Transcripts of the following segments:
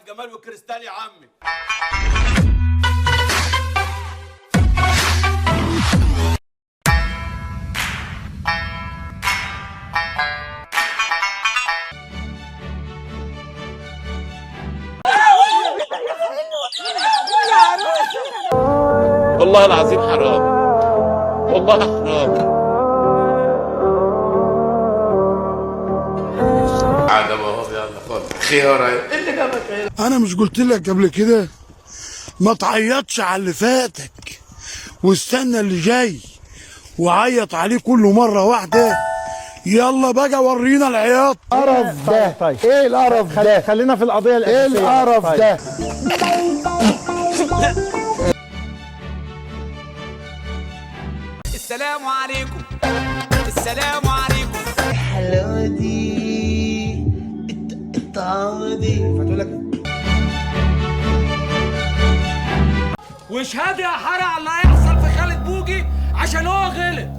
الجمال والكريستال يا عمي. والله العظيم حرام، والله حرام. عدم اهو، يلا خد خيار. ايه اللي جابك هنا؟ انا مش قلت لك قبل كده ما تعيطش على اللي فاتك واستنى اللي جاي وعيط عليه كل مره واحده؟ يلا بقى ورينا العياط. القرف ده طيب. ايه القرف ده؟ خلينا في القضيه ايه الاساسيه. القرف طيب. ده؟ السلام عليكم، السلام عليكم. الحلاوة دي الطعمة دي فتقول لك واشهد يا حرا على اللي هيحصل في خالد بوجي عشان هو غلط،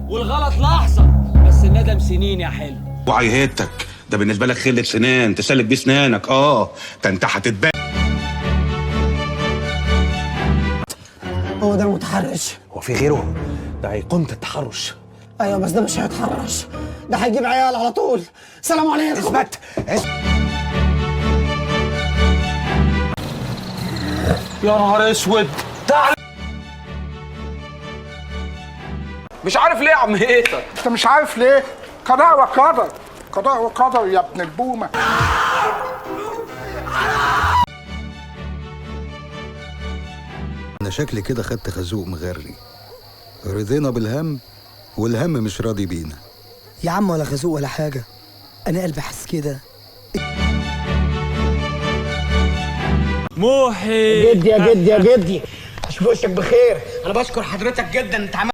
والغلط لحظة بس الندم سنين يا حلو. وعيهتك ده بالنسبه لك خلة سنان تسلك بيه سنانك. ده انت هتتبان. هو ده المتحرش. هو في غيره؟ ده هيقوم التحرش. ايوه بس ده مش هيتحرش، ده هيجيب عيال على طول. سلام عليكم. اثبت. يا نهار اسود، مش عارف ليه يا عم هيثم. انت مش عارف ليه؟ قضاء وقدر، قضاء وقدر يا ابن البومه. أنا شكلي كده خدت خازوق مغري، رضينا بالهم والهم مش راضي بينا. يا عم ولا خازوق ولا حاجة، أنا قلبي حاسس كده. موحي جدي يا جدي يا جدي، اشوف وشك بخير. أنا بشكر حضرتك جدا، أنت عملت